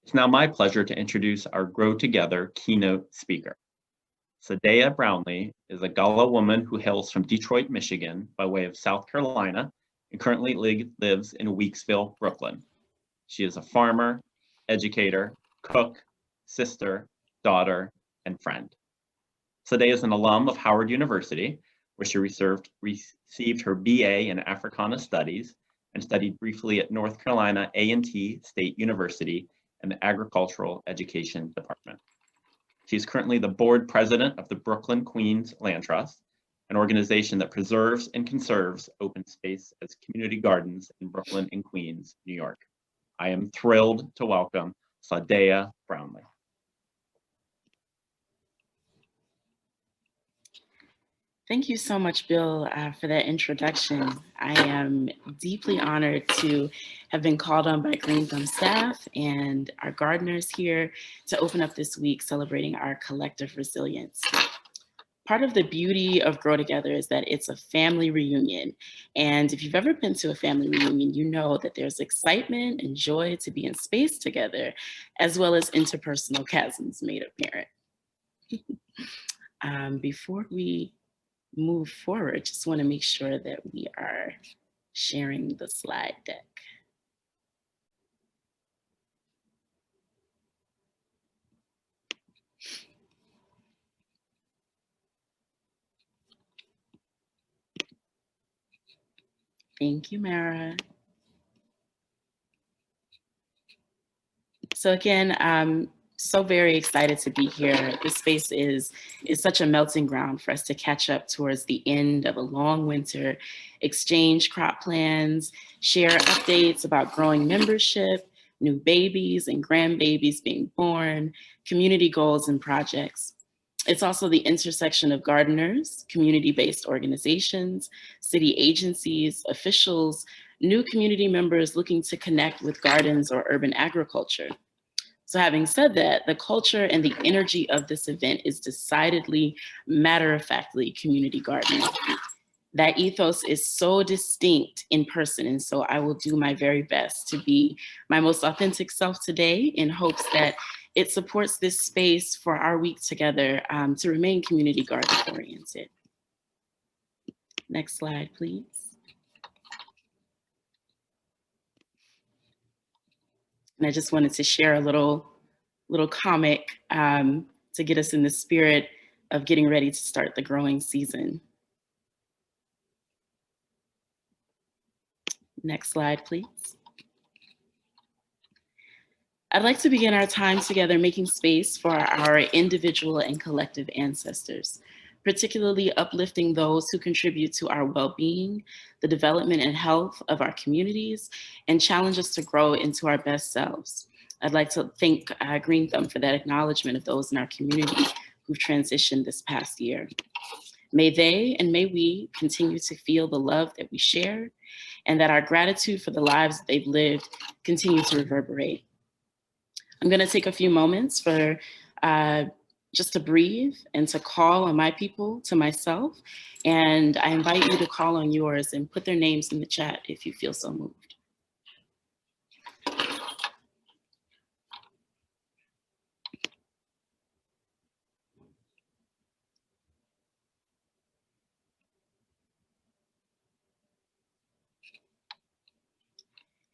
It's now my pleasure to introduce our Grow Together keynote speaker. Sawdayah Brownlee is a Gullah woman who hails from Detroit, Michigan by way of South Carolina and currently lives in Weeksville, Brooklyn. She is a farmer, educator, cook, sister, daughter, and friend. Sawdayah is an alum of Howard University, where she received her BA in Africana Studies and studied briefly at North Carolina A&T State University in the Agricultural Education Department. She is currently the board president of the Brooklyn Queens Land Trust, an organization that preserves and conserves open space as community gardens in Brooklyn and Queens, New York. I am thrilled to welcome Sawdayah Brownlee. Thank you so much, Bill, for that introduction. I am deeply honored to have been called on by GreenThumb staff and our gardeners here to open up this week celebrating our collective resilience. Part of the beauty of Grow Together is that it's a family reunion. And if you've ever been to a family reunion, you know that there's excitement and joy to be in space together, as well as interpersonal chasms made apparent. Before we move forward, just want to make sure that we are sharing the slide deck. Thank you, Mara. So again, I'm so very excited to be here. This space is such a melting ground for us to catch up towards the end of a long winter, exchange crop plans, share updates about growing membership, new babies and grandbabies being born, community goals and projects. It's also the intersection of gardeners, community-based organizations, city agencies, officials, new community members looking to connect with gardens or urban agriculture. So having said that, the culture and the energy of this event is decidedly matter-of-factly community gardening. That ethos is so distinct in person, and so I will do my very best to be my most authentic self today in hopes that it supports this space for our week together to remain community garden oriented. Next slide, please. And I just wanted to share a little comic to get us in the spirit of getting ready to start the growing season. Next slide, please. I'd like to begin our time together making space for our individual and collective ancestors, particularly uplifting those who contribute to our well-being, the development and health of our communities, and challenge us to grow into our best selves. I'd like to thank GreenThumb for that acknowledgement of those in our community who've transitioned this past year. May they and may we continue to feel the love that we share, and that our gratitude for the lives that they've lived continue to reverberate. I'm gonna take a few moments for just to breathe and to call on my people to myself. And I invite you to call on yours and put their names in the chat if you feel so moved.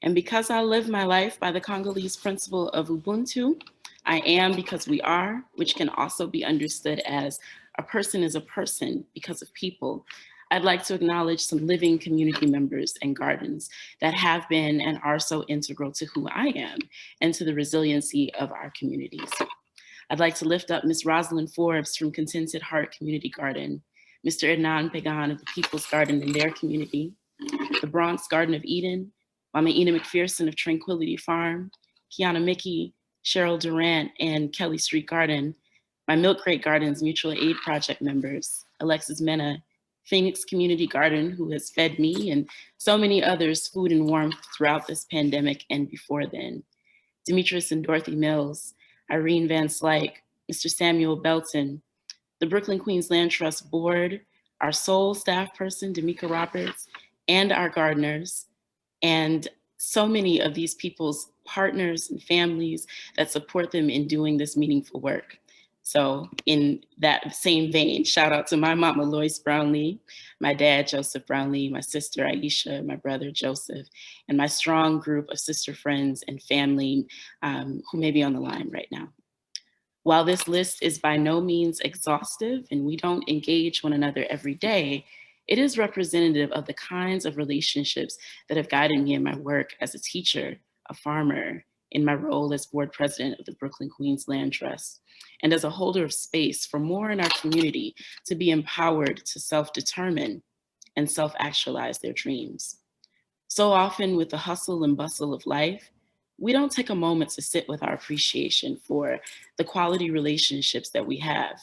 And because I live my life by the Congolese principle of Ubuntu, I am because we are, which can also be understood as a person is a person because of people. I'd like to acknowledge some living community members and gardens that have been and are so integral to who I am and to the resiliency of our communities. I'd like to lift up Ms. Rosalind Forbes from Contented Heart Community Garden, Mr. Adnan Pagan of the People's Garden in their community, the Bronx Garden of Eden, Mama Ina McPherson of Tranquility Farm, Kiana Mickey, Cheryl Durant, and Kelly Street Garden, my Milk Crate Gardens Mutual Aid Project members, Alexis Mena, Phoenix Community Garden, who has fed me and so many others food and warmth throughout this pandemic and before then, Demetrius and Dorothy Mills, Irene Van Slyke, Mr. Samuel Belton, the Brooklyn Queens Land Trust Board, our sole staff person, D'Amica Roberts, and our gardeners, and so many of these people's partners and families that support them in doing this meaningful work. So in that same vein, shout out to my mama, Lois Brownlee, my dad, Joseph Brownlee, my sister, Aisha, my brother, Joseph, and my strong group of sister friends and family who may be on the line right now. While this list is by no means exhaustive and we don't engage one another every day, it is representative of the kinds of relationships that have guided me in my work as a teacher, a farmer, in my role as board president of the Brooklyn Queens Land Trust, and as a holder of space for more in our community to be empowered to self-determine and self-actualize their dreams. So often with the hustle and bustle of life, we don't take a moment to sit with our appreciation for the quality relationships that we have,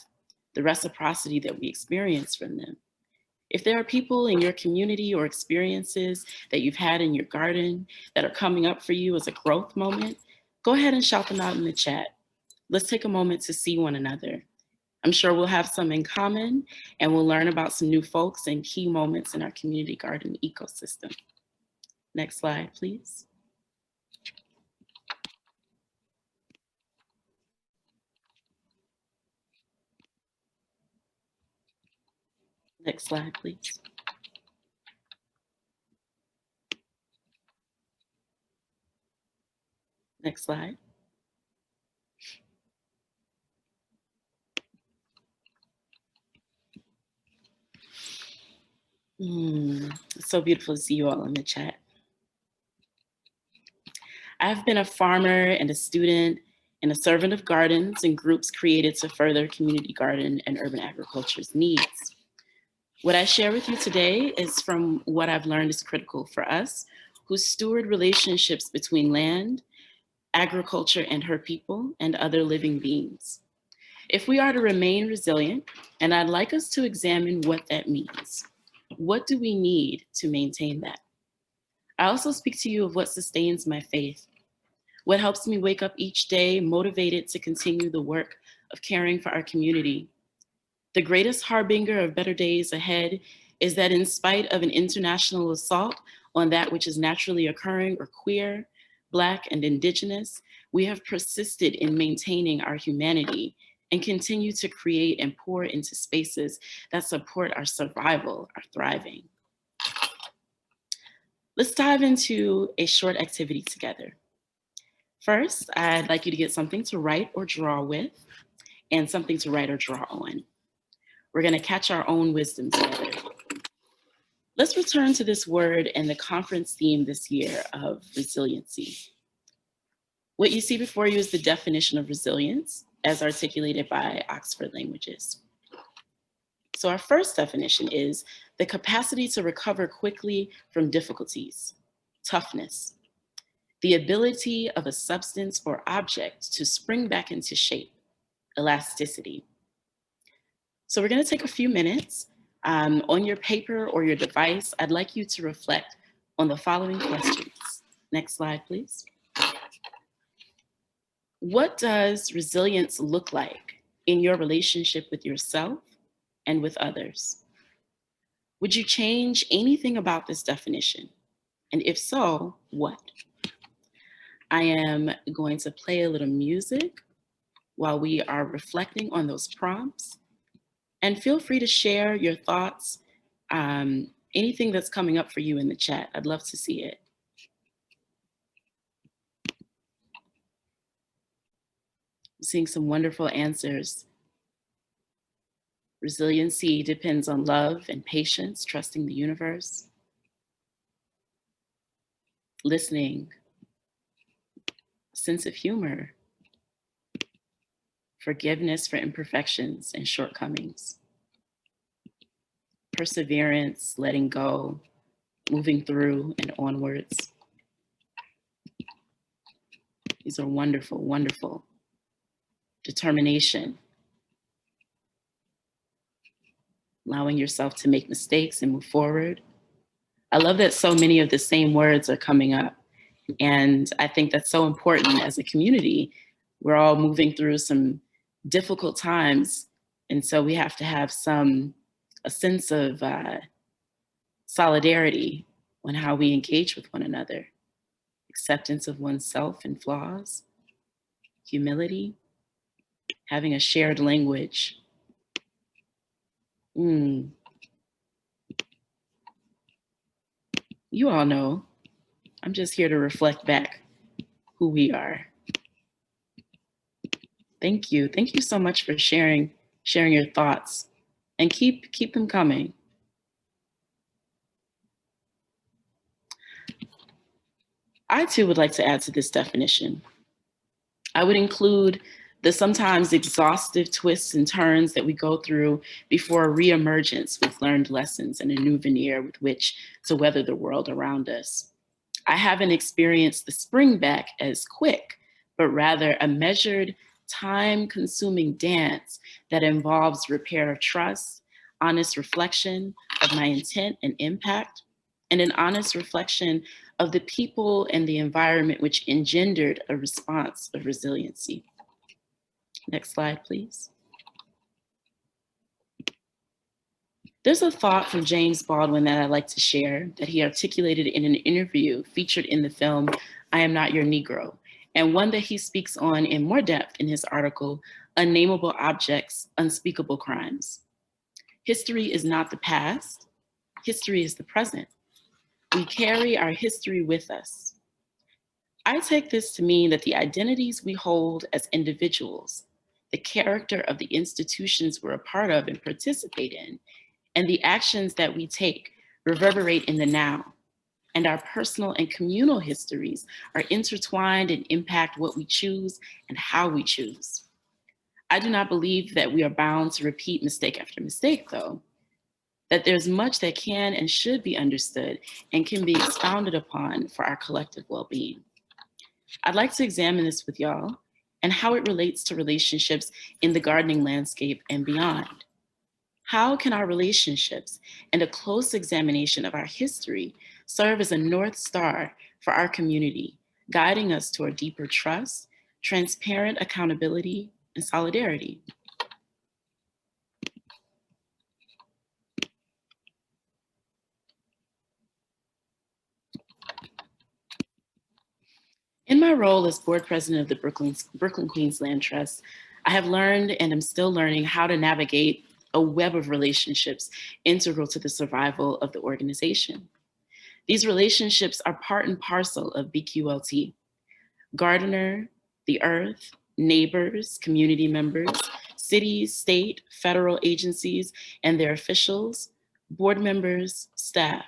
the reciprocity that we experience from them. If there are people in your community or experiences that you've had in your garden that are coming up for you as a growth moment, go ahead and shout them out in the chat. Let's take a moment to see one another. I'm sure we'll have some in common and we'll learn about some new folks and key moments in our community garden ecosystem. Next slide, please. Next slide, please. Next slide. It's so beautiful to see you all in the chat. I've been a farmer and a student and a servant of gardens and groups created to further community garden and urban agriculture's needs. What I share with you today is from what I've learned is critical for us who steward relationships between land, agriculture and her people, and other living beings. If we are to remain resilient, and I'd like us to examine what that means. What do we need to maintain that? I also speak to you of what sustains my faith, what helps me wake up each day motivated to continue the work of caring for our community. The greatest harbinger of better days ahead is that in spite of an international assault on that which is naturally occurring or queer, Black, and Indigenous, we have persisted in maintaining our humanity and continue to create and pour into spaces that support our survival, our thriving. Let's dive into a short activity together. First, I'd like you to get something to write or draw with and something to write or draw on. We're gonna catch our own wisdom together. Let's return to this word and the conference theme this year of resiliency. What you see before you is the definition of resilience as articulated by Oxford Languages. So our first definition is the capacity to recover quickly from difficulties, toughness, the ability of a substance or object to spring back into shape, elasticity. So we're gonna take a few minutes. On your paper or your device, I'd like you to reflect on the following questions. Next slide, please. What does resilience look like in your relationship with yourself and with others? Would you change anything about this definition? And if so, what? I am going to play a little music while we are reflecting on those prompts. And feel free to share your thoughts, anything that's coming up for you in the chat. I'd love to see it. I'm seeing some wonderful answers. Resiliency depends on love and patience, trusting the universe. Listening, sense of humor, forgiveness for imperfections and shortcomings, perseverance, letting go, moving through and onwards. These are wonderful, wonderful. Determination, allowing yourself to make mistakes and move forward. I love that so many of the same words are coming up. And I think that's so important as a community. We're all moving through some difficult times. And so we have to have a sense of solidarity on how we engage with one another. acceptance of oneself and flaws, humility, having a shared language. You all know, I'm just here to reflect back who we are. Thank you. Thank you so much for sharing your thoughts, and keep them coming. I too would like to add to this definition. I would include the sometimes exhaustive twists and turns that we go through before reemergence with learned lessons and a new veneer with which to weather the world around us. I haven't experienced the spring back as quick, but rather a measured, time-consuming dance that involves repair of trust, honest reflection of my intent and impact, and an honest reflection of the people and the environment which engendered a response of resiliency. Next slide, please. There's a thought from James Baldwin that I'd like to share that he articulated in an interview featured in the film, I Am Not Your Negro, and one that he speaks on in more depth in his article, Unnameable Objects, Unspeakable Crimes. History is not the past, history is the present. We carry our history with us. I take this to mean that the identities we hold as individuals, the character of the institutions we're a part of and participate in, and the actions that we take reverberate in the now, and our personal and communal histories are intertwined and impact what we choose and how we choose. I do not believe that we are bound to repeat mistake after mistake, though, that there's much that can and should be understood and can be expounded upon for our collective well-being. I'd like to examine this with y'all and how it relates to relationships in the gardening landscape and beyond. How can our relationships and a close examination of our history serve as a North Star for our community, guiding us toward deeper trust, transparent accountability, and solidarity? In my role as board president of the Brooklyn Queens Land Trust, I have learned and am still learning how to navigate a web of relationships integral to the survival of the organization. These relationships are part and parcel of BQLT. Gardener, the earth, neighbors, community members, cities, state, federal agencies, and their officials, board members, staff.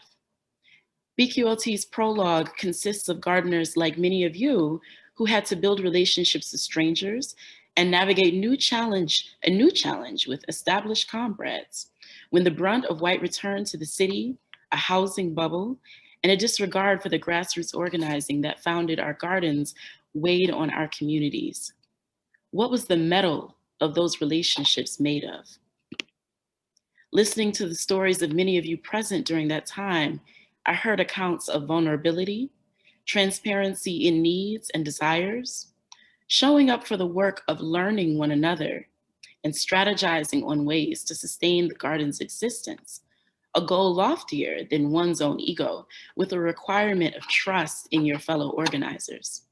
BQLT's prologue consists of gardeners like many of you who had to build relationships with strangers and navigate a new challenge with established comrades when the brunt of white return to the city, a housing bubble, and a disregard for the grassroots organizing that founded our gardens weighed on our communities. What was the metal of those relationships made of? Listening to the stories of many of you present during that time, I heard accounts of vulnerability, transparency in needs and desires, showing up for the work of learning one another and strategizing on ways to sustain the garden's existence, a goal loftier than one's own ego, with a requirement of trust in your fellow organizers.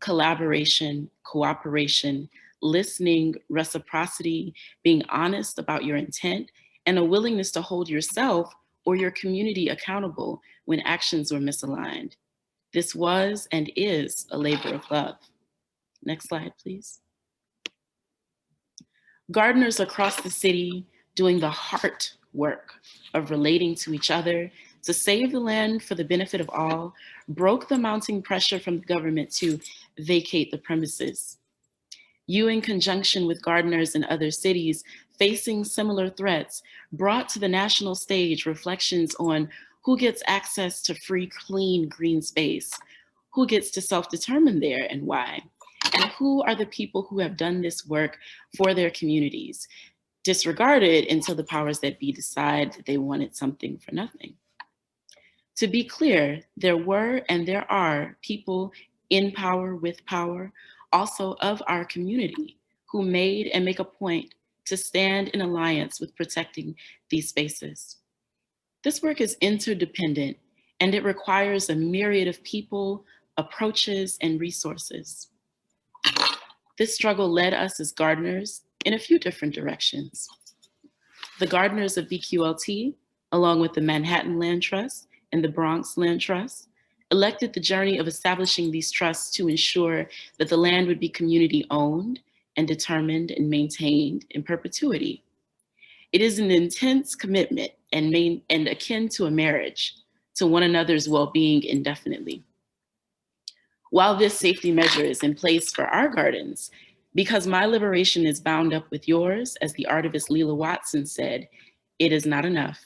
Collaboration, cooperation, listening, reciprocity, being honest about your intent, and a willingness to hold yourself or your community accountable when actions were misaligned. This was and is a labor of love. Next slide, please. Gardeners across the city doing the heart work of relating to each other to save the land for the benefit of all, broke the mounting pressure from the government to vacate the premises. You, in conjunction with gardeners in other cities facing similar threats, brought to the national stage reflections on who gets access to free, clean, green space, who gets to self-determine there and why, and who are the people who have done this work for their communities, disregarded until the powers that be decide that they wanted something for nothing. To be clear, there were and there are people in power with power, also of our community, who made and make a point to stand in alliance with protecting these spaces. This work is interdependent and it requires a myriad of people, approaches, and resources. This struggle led us as gardeners in a few different directions. The gardeners of BQLT, along with the Manhattan Land Trust and the Bronx Land Trust, elected the journey of establishing these trusts to ensure that the land would be community owned and determined and maintained in perpetuity. It is an intense commitment and akin to a marriage, to one another's well-being indefinitely. While this safety measure is in place for our gardens, because my liberation is bound up with yours, as the artivist Leela Watson said, it is not enough.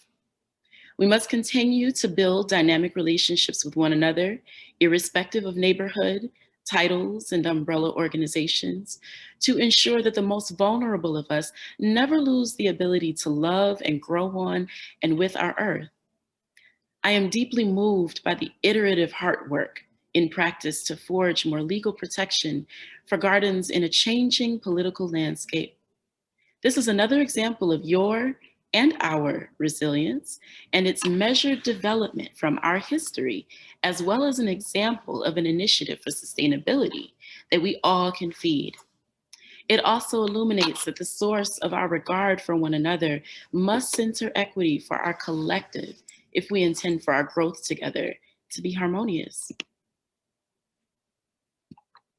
We must continue to build dynamic relationships with one another, irrespective of neighborhood, titles, and umbrella organizations, to ensure that the most vulnerable of us never lose the ability to love and grow on and with our earth. I am deeply moved by the iterative heart work in practice to forge more legal protection for gardens in a changing political landscape. This is another example of your and our resilience and its measured development from our history, as well as an example of an initiative for sustainability that we all can feed. It also illuminates that the source of our regard for one another must center equity for our collective if we intend for our growth together to be harmonious.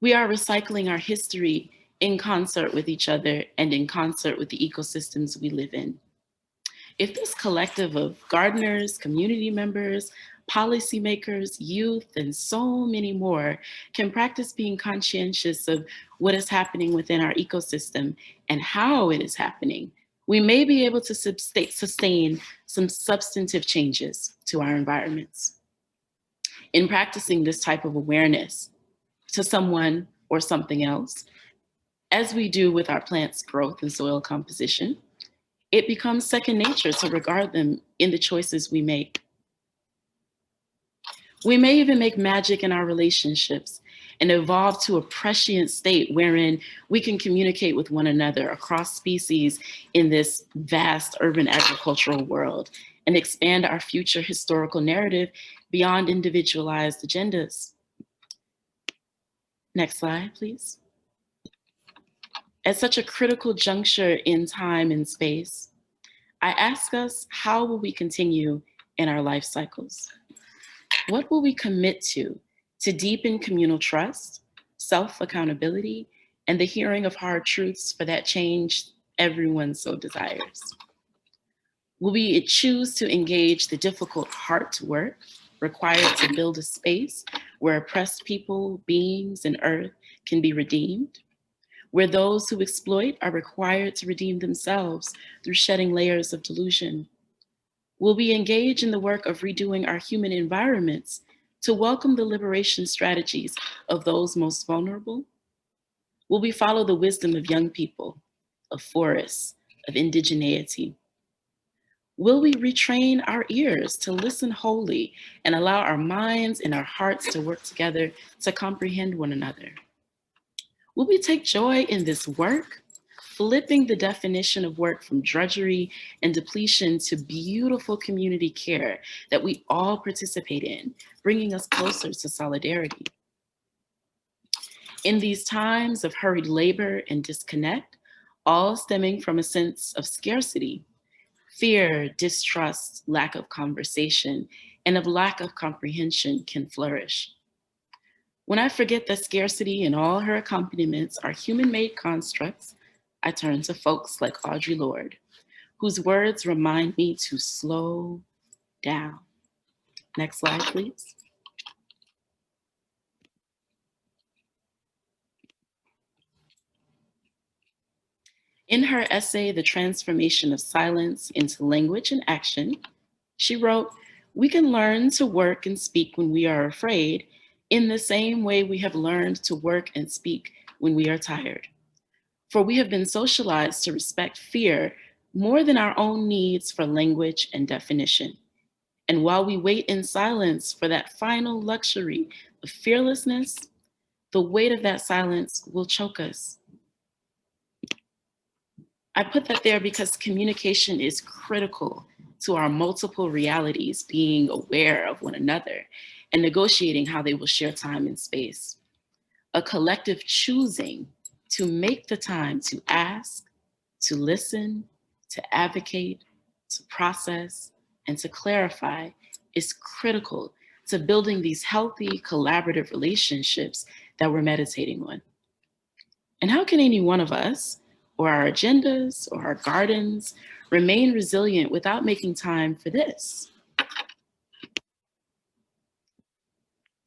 We are recycling our history in concert with each other and in concert with the ecosystems we live in. If this collective of gardeners, community members, policymakers, youth, and so many more can practice being conscientious of what is happening within our ecosystem and how it is happening, we may be able to sustain some substantive changes to our environments. In practicing this type of awareness to someone or something else, as we do with our plants' growth and soil composition, it becomes second nature to regard them in the choices we make. We may even make magic in our relationships and evolve to a prescient state wherein we can communicate with one another across species in this vast urban agricultural world and expand our future historical narrative beyond individualized agendas. Next slide, please. At such a critical juncture in time and space, I ask us, how will we continue in our life cycles? What will we commit to deepen communal trust, self-accountability, and the hearing of hard truths for that change everyone so desires? Will we choose to engage the difficult heart work required to build a space where oppressed people, beings, and earth can be redeemed? Where those who exploit are required to redeem themselves through shedding layers of delusion? Will we engage in the work of redoing our human environments to welcome the liberation strategies of those most vulnerable? Will we follow the wisdom of young people, of forests, of indigeneity? Will we retrain our ears to listen wholly and allow our minds and our hearts to work together to comprehend one another? Will we take joy in this work, flipping the definition of work from drudgery and depletion to beautiful community care that we all participate in, bringing us closer to solidarity? In these times of hurried labor and disconnect, all stemming from a sense of scarcity, fear, distrust, lack of conversation, and of lack of comprehension can flourish. When I forget that scarcity and all her accompaniments are human-made constructs, I turn to folks like Audre Lorde, whose words remind me to slow down. Next slide, please. In her essay, The Transformation of Silence into Language and Action, she wrote, "We can learn to work and speak when we are afraid, in the same way we have learned to work and speak when we are tired. For we have been socialized to respect fear more than our own needs for language and definition. And while we wait in silence for that final luxury of fearlessness, the weight of that silence will choke us." I put that there because communication is critical to our multiple realities being aware of one another and negotiating how they will share time and space. A collective choosing to make the time to ask, to listen, to advocate, to process, and to clarify is critical to building these healthy collaborative relationships that we're meditating on. And how can any one of us, or our agendas, or our gardens, remain resilient without making time for this?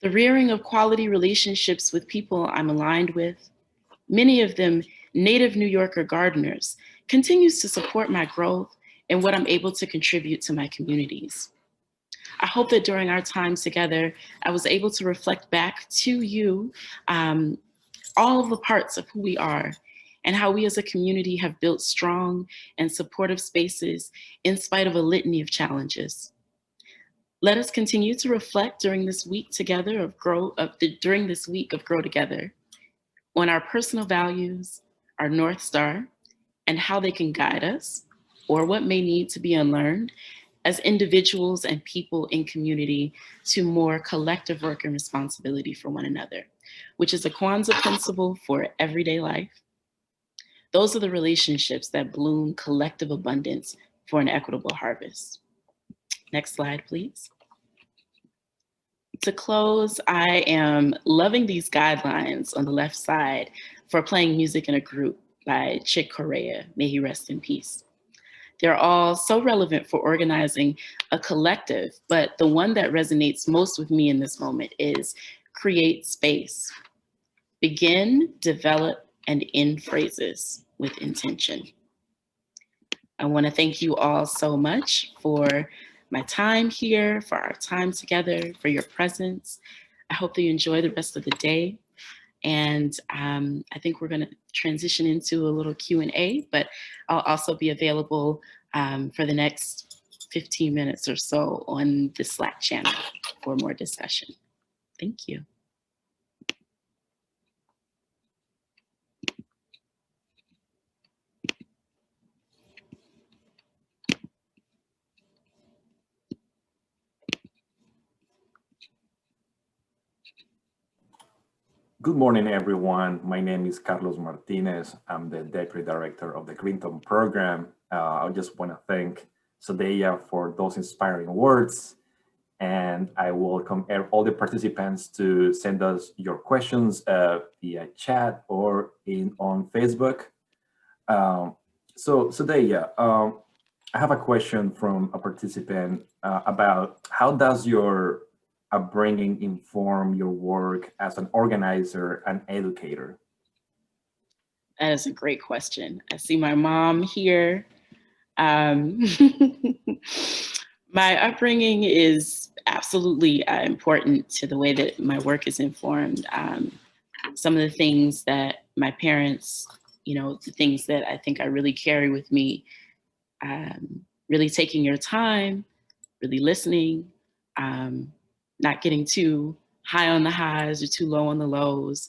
The rearing of quality relationships with people I'm aligned with, many of them native New Yorker gardeners, continues to support my growth and what I'm able to contribute to my communities. I hope that during our time together, I was able to reflect back to you all of the parts of who we are and how we as a community have built strong and supportive spaces in spite of a litany of challenges. Let us continue to reflect during this week together of during this week of Grow Together on our personal values, our North Star, and how they can guide us, or what may need to be unlearned as individuals and people in community to more collective work and responsibility for one another, which is a Kwanzaa principle for everyday life. Those are the relationships that bloom collective abundance for an equitable harvest. Next slide, please. To close, I am loving these guidelines on the left side for playing music in a group by Chick Corea, may he rest in peace. They're all so relevant for organizing a collective, but the one that resonates most with me in this moment is create space. Begin, develop, and end phrases with intention. I want to thank you all so much for my time here, for our time together, for your presence. I hope that you enjoy the rest of the day. And I think we're going to transition into a little Q&A, but I'll also be available for the next 15 minutes or so on the Slack channel for more discussion. Thank you. Good morning, everyone. My name is Carlos Martinez. I'm the Deputy Director of the GreenThumb program. I just want to thank Sawdayah for those inspiring words. And I welcome all the participants to send us your questions via chat or on Facebook. So Sawdayah, I have a question from a participant about how does your upbringing inform your work as an organizer and educator? That is a great question. I see my mom here. My upbringing is absolutely important to the way that my work is informed. Some of the things that my parents, the things that I think I really carry with me, really taking your time, really listening, not getting too high on the highs or too low on the lows.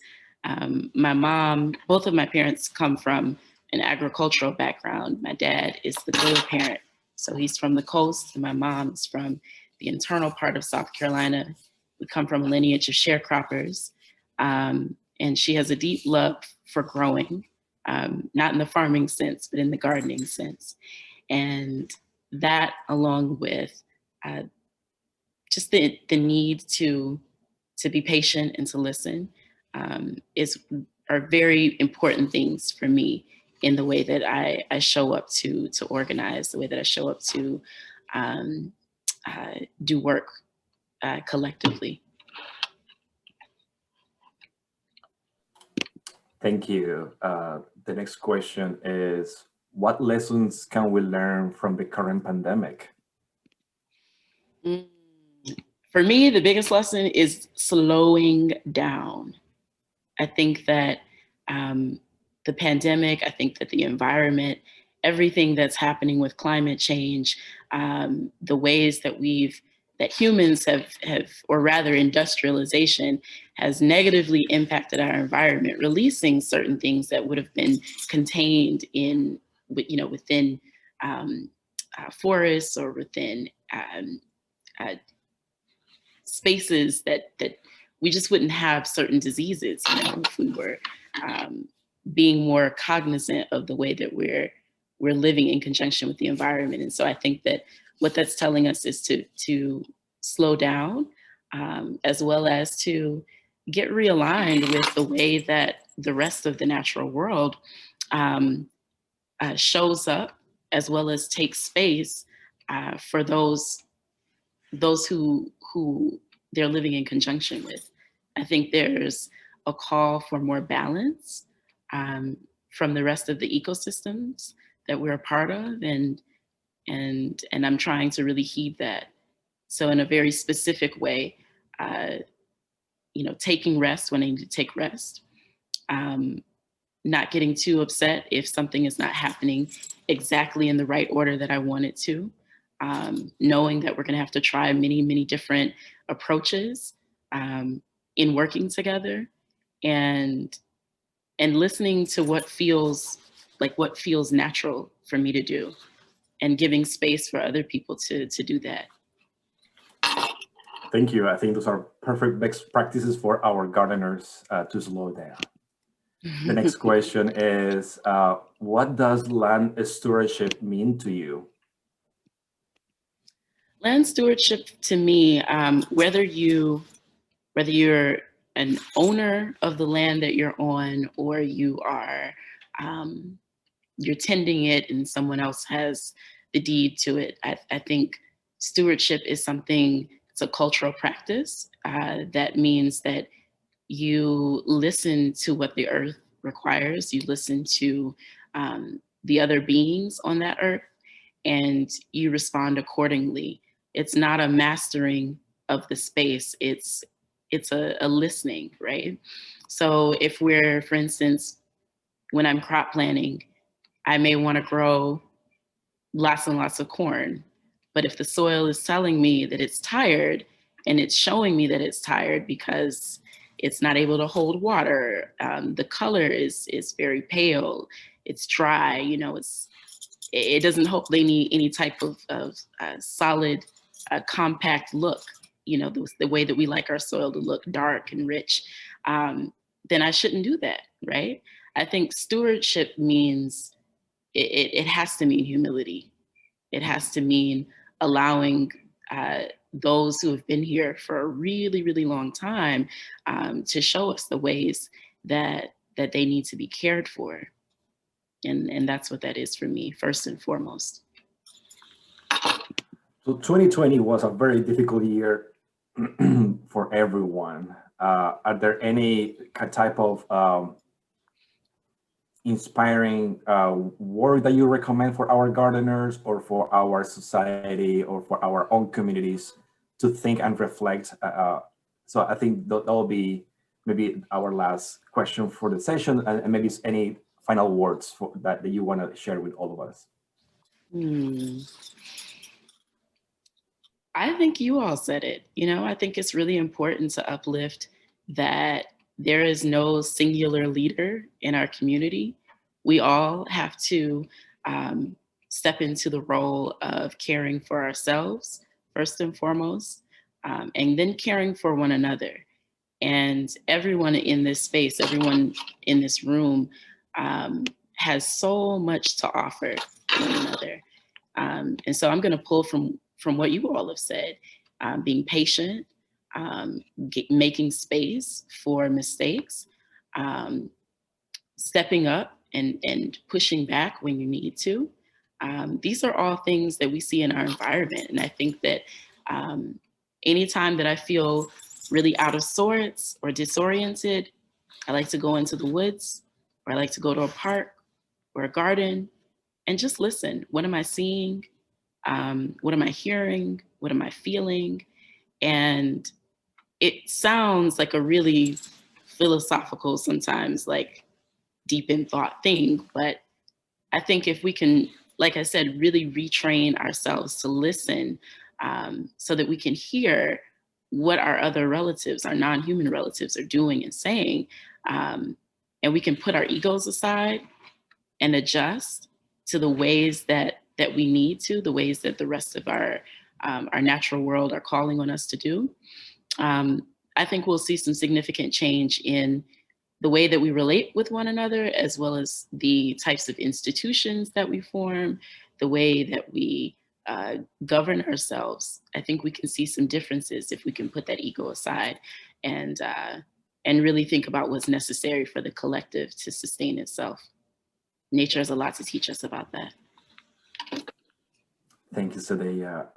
My mom, both of my parents come from an agricultural background. My dad is the Gullah parent, so he's from the coast, and my mom is from the internal part of South Carolina. We come from a lineage of sharecroppers, and she has a deep love for growing, not in the farming sense, but in the gardening sense. And that, along with just the need to be patient and to listen are very important things for me in the way that I show up to organize, the way that I show up to do work collectively. Thank you. The next question is, what lessons can we learn from the current pandemic? For me, the biggest lesson is slowing down. I think that the pandemic, I think that the environment, everything that's happening with climate change, the ways that humans have, or rather industrialization, has negatively impacted our environment, releasing certain things that would have been contained in, within forests or within spaces that we just wouldn't have certain diseases, you know, if we were being more cognizant of the way that we're living in conjunction with the environment. And so I think that what that's telling us is to slow down, as well as to get realigned with the way that the rest of the natural world shows up, as well as takes space for those who they're living in conjunction with. I think there's a call for more balance from the rest of the ecosystems that we're a part of, and I'm trying to really heed that. So in a very specific way, you know, taking rest when I need to take rest, not getting too upset if something is not happening exactly in the right order that I want it to, knowing that we're going to have to try many, many different approaches in working together, and listening to what feels natural for me to do, and giving space for other people to do that. Thank you. I think those are perfect best practices for our gardeners to slow down. The next question is, what does land stewardship mean to you? Land stewardship to me, whether you're an owner of the land that you're on, or you are you're tending it and someone else has the deed to it, I think stewardship is something. It's a cultural practice that means that you listen to what the earth requires. You listen to the other beings on that earth, and you respond accordingly. It's not a mastering of the space. It's a listening, right? So if we're, for instance, when I'm crop planting, I may want to grow lots and lots of corn. But if the soil is telling me that it's tired, and it's showing me that it's tired because it's not able to hold water, the color is very pale, it's dry, you know, it doesn't hopefully need any type of solid, compact look, you know, the way that we like our soil to look dark and rich, then I shouldn't do that, right? I think stewardship means, it has to mean humility. It has to mean allowing those who have been here for a really, really long time to show us the ways that they need to be cared for. And that's what that is for me, first and foremost. So 2020 was a very difficult year for everyone. Are there any type of inspiring work that you recommend for our gardeners, or for our society, or for our own communities to think and reflect? So I think that will be maybe our last question for the session, and maybe any final words that you want to share with all of us. I think you all said it. You know, I think it's really important to uplift that there is no singular leader in our community. We all have to step into the role of caring for ourselves, first and foremost, and then caring for one another. And everyone in this space, everyone in this room has so much to offer one another. And so I'm going to pull from what you all have said, being patient, making space for mistakes, stepping up and pushing back when you need to. These are all things that we see in our environment. And I think that anytime that I feel really out of sorts or disoriented, I like to go into the woods, or I like to go to a park or a garden and just listen. What am I seeing? What am I hearing? What am I feeling? And it sounds like a really philosophical, sometimes like deep in thought thing, but I think if we can, like I said, really retrain ourselves to listen, so that we can hear what our other relatives, our non-human relatives, are doing and saying, and we can put our egos aside and adjust to the ways that we need to, the ways that the rest of our natural world are calling on us to do, I think we'll see some significant change in the way that we relate with one another, as well as the types of institutions that we form, the way that we govern ourselves. I think we can see some differences if we can put that ego aside and really think about what's necessary for the collective to sustain itself. Nature has a lot to teach us about that. Thank you, Sawdayah.